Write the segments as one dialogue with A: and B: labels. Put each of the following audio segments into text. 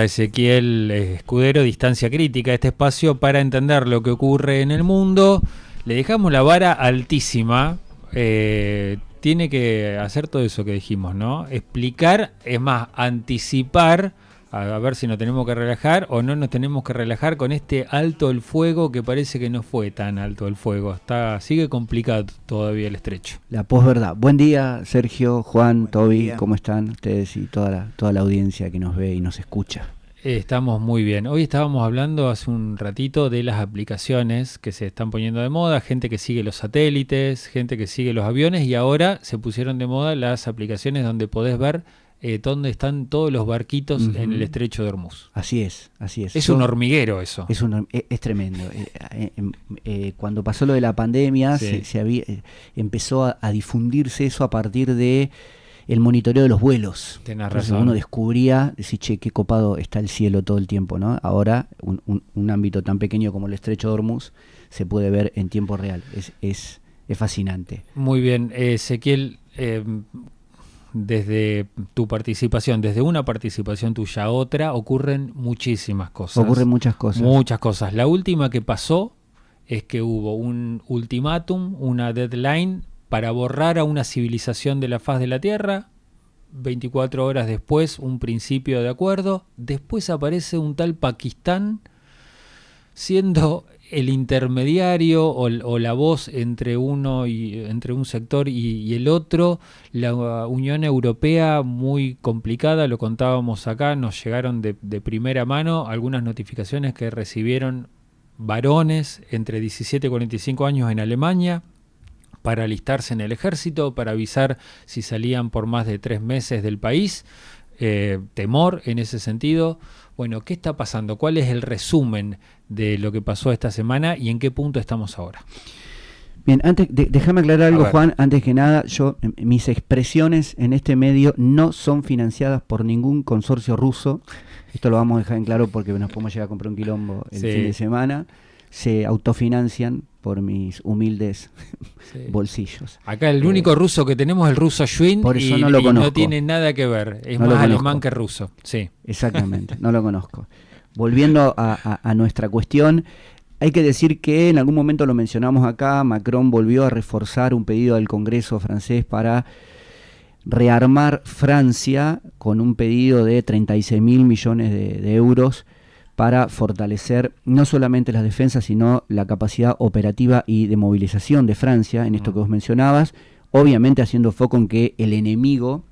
A: Ezequiel Escudero, Distancia Crítica, este espacio para entender lo que ocurre en el mundo. Le dejamos la vara altísima. Tiene que hacer todo eso que dijimos, ¿no? Explicar, es más, anticipar, a ver si nos tenemos que relajar o no nos tenemos que relajar con este alto el fuego que parece que no fue tan alto el fuego. Sigue complicado todavía el estrecho.
B: La posverdad. Buen día, Sergio, Juan, Toby, ¿cómo están ustedes y toda la audiencia que nos ve y nos escucha?
A: Estamos muy bien. Hoy estábamos hablando hace un ratito de las aplicaciones que se están poniendo de moda, gente que sigue los satélites, gente que sigue los aviones, y ahora se pusieron de moda las aplicaciones donde podés ver dónde están todos los barquitos en el estrecho de Hormuz.
B: Así es, así es.
A: Es un hormiguero eso.
B: Es tremendo. Cuando pasó lo de la pandemia,
A: Sí.
B: empezó a difundirse eso a partir de el monitoreo de los vuelos.
A: Tenés
B: Entonces
A: razón.
B: uno descubría, decir, che, qué copado está el cielo todo el tiempo, ¿no? Ahora, un ámbito tan pequeño como el estrecho de Hormuz se puede ver en tiempo real. Es fascinante.
A: Muy bien, Ezequiel, desde tu participación, desde una participación tuya a otra, ocurren muchísimas cosas.
B: Ocurren muchas cosas.
A: Muchas cosas. La última que pasó es que hubo un ultimátum, una deadline para borrar a una civilización de la faz de la Tierra. 24 horas después, un principio de acuerdo. Después aparece un tal Pakistán siendo el intermediario o la voz entre entre un sector y el otro. La Unión Europea, muy complicada, lo contábamos acá, nos llegaron de primera mano algunas notificaciones que recibieron varones entre 17 y 45 años en Alemania para alistarse en el ejército, para avisar si salían por más de 3 meses del país. Temor en ese sentido. Bueno, ¿qué está pasando? ¿Cuál es el resumen de lo que pasó esta semana y en qué punto estamos ahora?
B: Bien, déjame aclarar algo, Juan. Antes que nada, mis expresiones en este medio no son financiadas por ningún consorcio ruso. Esto lo vamos a dejar en claro porque nos podemos llegar a comprar un quilombo el fin de semana. Se autofinancian por mis humildes bolsillos.
A: Acá el único ruso que tenemos es el ruso Schwinn,
B: por eso
A: y
B: no lo conozco.
A: No tiene nada que ver, es
B: no
A: más alemán que ruso. Sí.
B: Exactamente, no lo conozco. Volviendo a nuestra cuestión, hay que decir que en algún momento lo mencionamos acá, Macron volvió a reforzar un pedido del Congreso francés para rearmar Francia con un pedido de 36.000 millones de euros para fortalecer no solamente las defensas, sino la capacidad operativa y de movilización de Francia, en esto que vos mencionabas, obviamente haciendo foco en que el enemigo,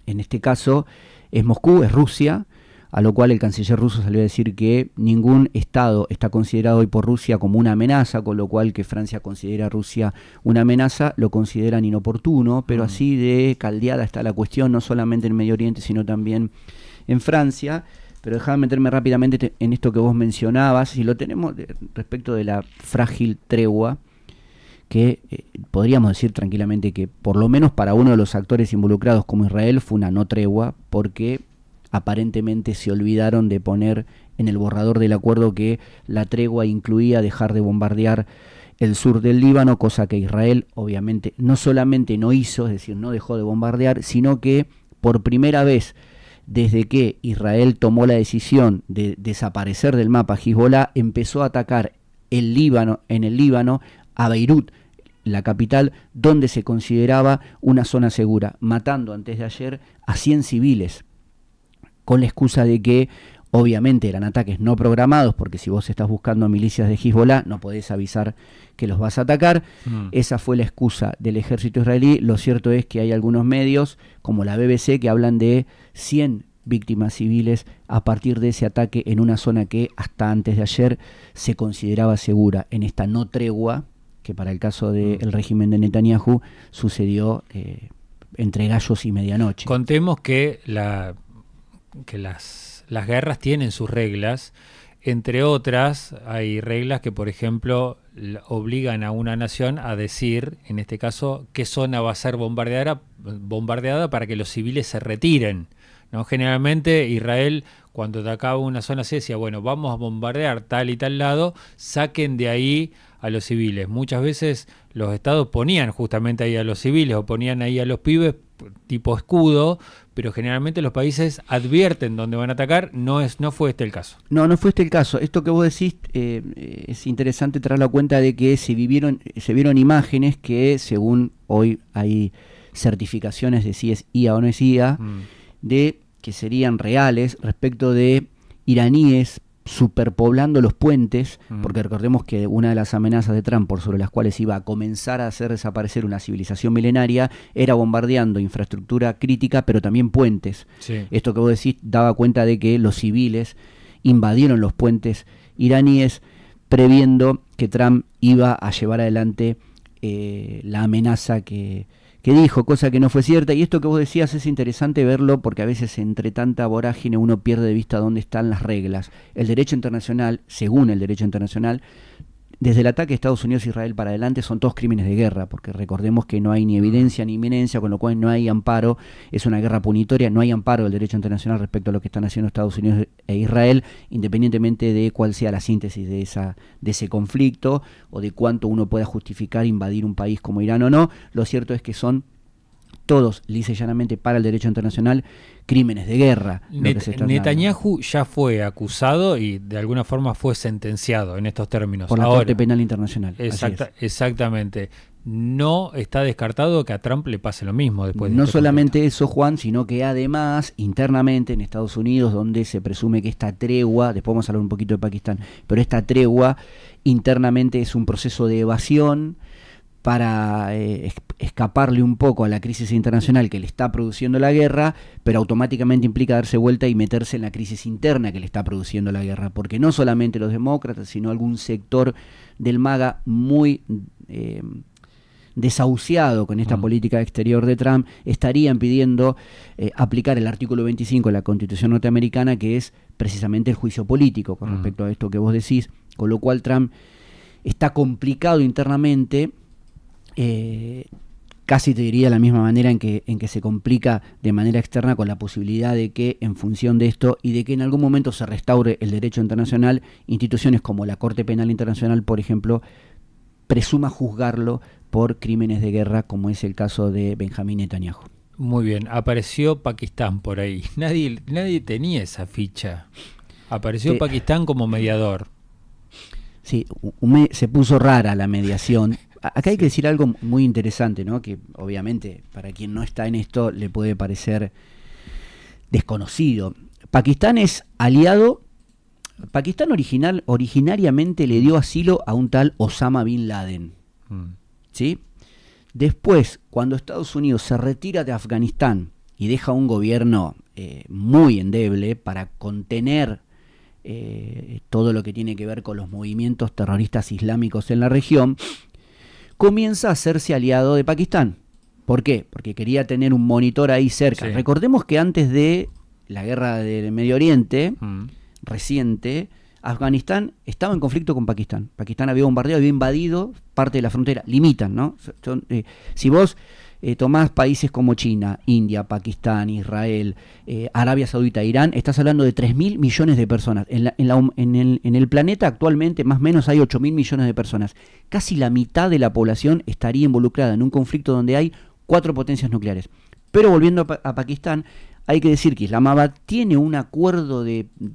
B: en este caso, es Moscú, es Rusia, a lo cual el canciller ruso salió a decir que ningún Estado está considerado hoy por Rusia como una amenaza, con lo cual que Francia considera a Rusia una amenaza, lo consideran inoportuno, pero así de caldeada está la cuestión, no solamente en Medio Oriente, sino también en Francia. Pero déjame meterme rápidamente en esto que vos mencionabas, y lo tenemos respecto de la frágil tregua, que podríamos decir tranquilamente que por lo menos para uno de los actores involucrados como Israel fue una no tregua, porque aparentemente se olvidaron de poner en el borrador del acuerdo que la tregua incluía dejar de bombardear el sur del Líbano, cosa que Israel obviamente no solamente no hizo, es decir, no dejó de bombardear, sino que por primera vez desde que Israel tomó la decisión de desaparecer del mapa Hezbollah, empezó a atacar en el Líbano, a Beirut, la capital, donde se consideraba una zona segura, matando antes de ayer a 100 civiles, con la excusa de que obviamente eran ataques no programados, porque si vos estás buscando milicias de Hezbollah no podés avisar que los vas a atacar. Esa fue la excusa del ejército israelí. Lo cierto es que hay algunos medios, como la BBC, que hablan de 100 víctimas civiles a partir de ese ataque en una zona que hasta antes de ayer se consideraba segura, en esta no tregua que para el caso del régimen de Netanyahu sucedió entre gallos y medianoche.
A: Contemos que las guerras tienen sus reglas. Entre otras, hay reglas que, por ejemplo, obligan a una nación a decir, en este caso, qué zona va a ser bombardeada para que los civiles se retiren, ¿no? Generalmente Israel, cuando atacaba una zona C, decía, bueno, vamos a bombardear tal y tal lado, saquen de ahí a los civiles. Muchas veces los estados ponían justamente ahí a los civiles o ponían ahí a los pibes tipo escudo, pero generalmente los países advierten dónde van a atacar. No fue este el caso.
B: No fue este el caso. Esto que vos decís es interesante traer la cuenta de que se vieron imágenes que, según hoy hay certificaciones de si es IA o no es IA, de que serían reales respecto de iraníes superpoblando los puentes, porque recordemos que una de las amenazas de Trump por sobre las cuales iba a comenzar a hacer desaparecer una civilización milenaria era bombardeando infraestructura crítica, pero también puentes.
A: Sí.
B: Esto que vos decís daba cuenta de que los civiles invadieron los puentes iraníes previendo que Trump iba a llevar adelante la amenaza que dijo, cosa que no fue cierta. Y esto que vos decías es interesante verlo porque a veces entre tanta vorágine uno pierde de vista dónde están las reglas. El derecho internacional, según el derecho internacional, desde el ataque de Estados Unidos a Israel para adelante son todos crímenes de guerra, porque recordemos que no hay ni evidencia ni inminencia, con lo cual no hay amparo, es una guerra punitoria, no hay amparo del derecho internacional respecto a lo que están haciendo Estados Unidos e Israel, independientemente de cuál sea la síntesis de ese conflicto o de cuánto uno pueda justificar invadir un país como Irán o no. Lo cierto es que son todos, lisa y llanamente, para el derecho internacional, crímenes de guerra.
A: Netanyahu ya fue acusado y de alguna forma fue sentenciado en estos términos.
B: Por la Corte Penal Internacional.
A: Exactamente. No está descartado que a Trump le pase lo mismo después de
B: No
A: este
B: solamente
A: conflicto.
B: eso, Juan, sino que además, internamente en Estados Unidos, donde se presume que esta tregua, después vamos a hablar un poquito de Pakistán, pero esta tregua internamente es un proceso de evasión para escaparle un poco a la crisis internacional que le está produciendo la guerra, pero automáticamente implica darse vuelta y meterse en la crisis interna que le está produciendo la guerra, porque no solamente los demócratas, sino algún sector del MAGA muy desahuciado con esta política exterior de Trump, estarían pidiendo aplicar el artículo 25 de la Constitución norteamericana, que es precisamente el juicio político con respecto a esto que vos decís, con lo cual Trump está complicado internamente. Casi te diría de la misma manera en que se complica de manera externa, con la posibilidad de que en función de esto y de que en algún momento se restaure el derecho internacional, instituciones como la Corte Penal Internacional, por ejemplo, presuma juzgarlo por crímenes de guerra, como es el caso de Benjamín Netanyahu.
A: Muy bien, apareció Pakistán por ahí. Nadie tenía esa ficha. Apareció Pakistán como mediador.
B: Sí, se puso rara la mediación. Acá hay que decir algo muy interesante, ¿no? Que obviamente para quien no está en esto le puede parecer desconocido. Pakistán es aliado. Pakistán originariamente le dio asilo a un tal Osama Bin Laden. ¿Sí? Después, cuando Estados Unidos se retira de Afganistán y deja un gobierno muy endeble para contener todo lo que tiene que ver con los movimientos terroristas islámicos en la región, comienza a hacerse aliado de Pakistán. ¿Por qué? Porque quería tener un monitor ahí cerca. Sí. Recordemos que antes de la guerra del Medio Oriente, reciente, Afganistán estaba en conflicto con Pakistán. Pakistán había bombardeado, había invadido parte de la frontera. Limitan, ¿no? Si vos tomás países como China, India, Pakistán, Israel, Arabia Saudita, Irán, estás hablando de 3.000 millones de personas. En el planeta actualmente más o menos hay 8.000 millones de personas. Casi la mitad de la población estaría involucrada en un conflicto donde hay 4 potencias nucleares. Pero volviendo a Pakistán, hay que decir que Islamabad tiene un acuerdo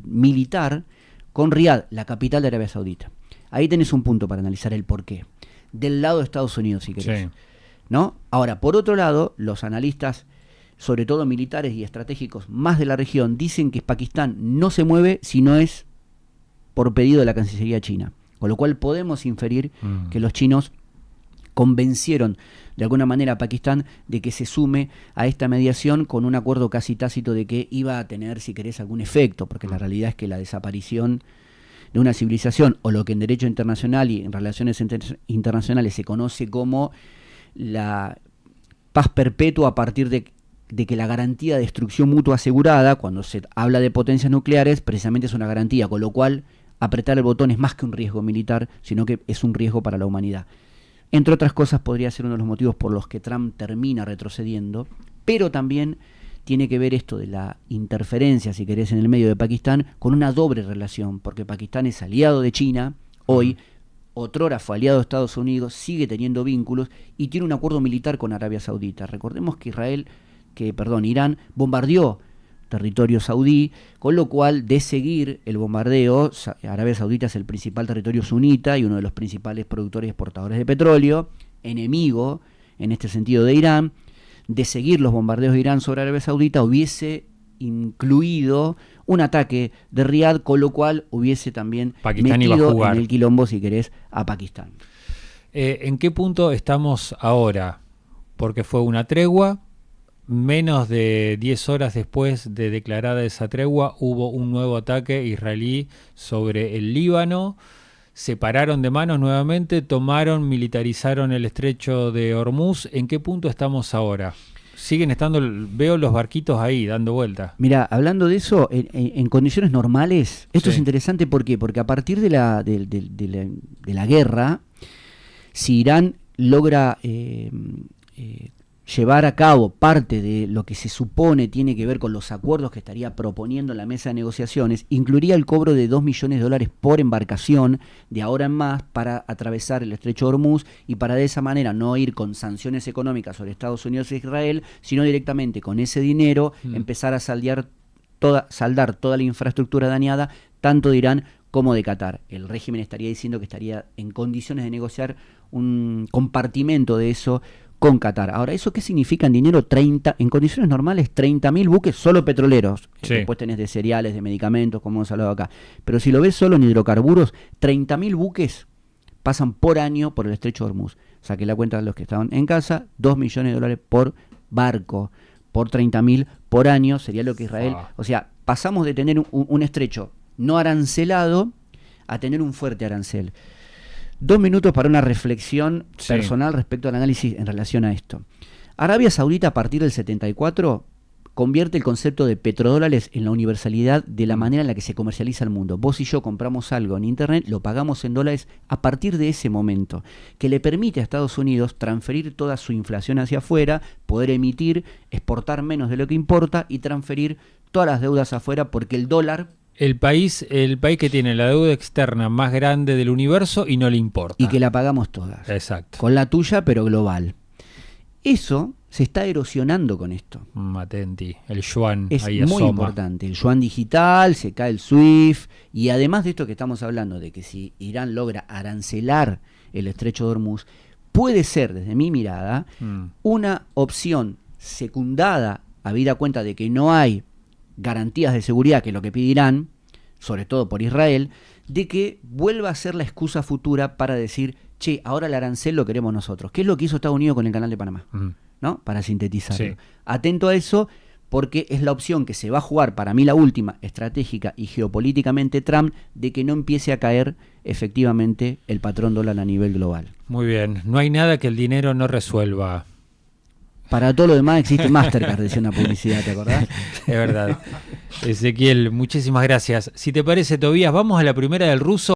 B: militar con Riad, la capital de Arabia Saudita. Ahí tenés un punto para analizar el porqué. Del lado de Estados Unidos, si querés. Sí. ¿No? Ahora, por otro lado, los analistas, sobre todo militares y estratégicos más de la región, dicen que Pakistán no se mueve si no es por pedido de la Cancillería china. Con lo cual podemos inferir que los chinos convencieron de alguna manera a Pakistán de que se sume a esta mediación con un acuerdo casi tácito de que iba a tener, si querés, algún efecto, porque la realidad es que la desaparición de una civilización, o lo que en derecho internacional y en relaciones internacionales se conoce como la paz perpetua a partir de que la garantía de destrucción mutua asegurada, cuando se habla de potencias nucleares, precisamente es una garantía, con lo cual apretar el botón es más que un riesgo militar, sino que es un riesgo para la humanidad. Entre otras cosas, podría ser uno de los motivos por los que Trump termina retrocediendo, pero también tiene que ver esto de la interferencia, si querés, en el medio de Pakistán, con una doble relación, porque Pakistán es aliado de China, hoy, otrora fue aliado de Estados Unidos, sigue teniendo vínculos y tiene un acuerdo militar con Arabia Saudita. Recordemos que Irán bombardeó territorio saudí, con lo cual, de seguir el bombardeo, Arabia Saudita es el principal territorio sunita y uno de los principales productores y exportadores de petróleo, enemigo en este sentido de Irán. De seguir los bombardeos de Irán sobre Arabia Saudita hubiese incluido un ataque de Riad, con lo cual hubiese también
A: Pakistán
B: metido en el quilombo, si querés, a Pakistán.
A: ¿En qué punto estamos ahora? Porque fue una tregua. Menos de 10 horas después de declarada esa tregua, hubo un nuevo ataque israelí sobre el Líbano. Se pararon de manos nuevamente, militarizaron el estrecho de Hormuz. ¿En qué punto estamos ahora? Siguen estando, veo los barquitos ahí dando vuelta.
B: Mira, hablando de eso, en condiciones normales, esto es interesante. ¿Por qué? Porque a partir de la guerra, si Irán logra llevar a cabo parte de lo que se supone tiene que ver con los acuerdos que estaría proponiendo en la mesa de negociaciones, incluiría el cobro de $2 millones por embarcación de ahora en más para atravesar el estrecho de Hormuz y para de esa manera no ir con sanciones económicas sobre Estados Unidos e Israel, sino directamente con ese dinero empezar a saldar toda la infraestructura dañada, tanto de Irán como de Qatar. El régimen estaría diciendo que estaría en condiciones de negociar un compartimento de eso con Qatar. Ahora, ¿eso qué significa en dinero? En condiciones normales, 30.000 buques solo petroleros.
A: Sí.
B: Después tenés de cereales, de medicamentos, como hemos hablado acá. Pero si lo ves solo en hidrocarburos, 30.000 buques pasan por año por el estrecho de Hormuz. Saqué la cuenta de los que estaban en casa, $2 millones por barco, por 30.000 por año, sería lo que Israel... O sea, pasamos de tener un estrecho no arancelado a tener un fuerte arancel. 2 minutos para una reflexión personal respecto al análisis en relación a esto. Arabia Saudita, a partir del 74, convierte el concepto de petrodólares en la universalidad de la manera en la que se comercializa el mundo. Vos y yo compramos algo en Internet, lo pagamos en dólares a partir de ese momento, que le permite a Estados Unidos transferir toda su inflación hacia afuera, poder emitir, exportar menos de lo que importa y transferir todas las deudas afuera, porque el dólar...
A: El país que tiene la deuda externa más grande del universo y no le importa.
B: Y que la pagamos todas.
A: Exacto.
B: Con la tuya, pero global. Eso se está erosionando con esto.
A: Atenti, el yuan
B: es
A: ahí
B: muy
A: asoma.
B: importante. El yuan digital, se cae el SWIFT, y además de esto que estamos hablando, de que si Irán logra arancelar el estrecho de Hormuz, puede ser, desde mi mirada, una opción secundada, habida cuenta de que no hay garantías de seguridad, que es lo que pide Irán, sobre todo por Israel, de que vuelva a ser la excusa futura para decir, che, ahora el arancel lo queremos nosotros, que es lo que hizo Estados Unidos con el Canal de Panamá, ¿no? Para sintetizarlo.
A: Sí.
B: Atento a eso, porque es la opción que se va a jugar, para mí la última, estratégica y geopolíticamente Trump, de que no empiece a caer efectivamente el patrón dólar a nivel global.
A: Muy bien, no hay nada que el dinero no resuelva.
B: Para todo lo demás existe Mastercard, decía una publicidad, ¿te acordás?
A: Es verdad. Ezequiel, muchísimas gracias. Si te parece, Tobías, vamos a la primera del ruso.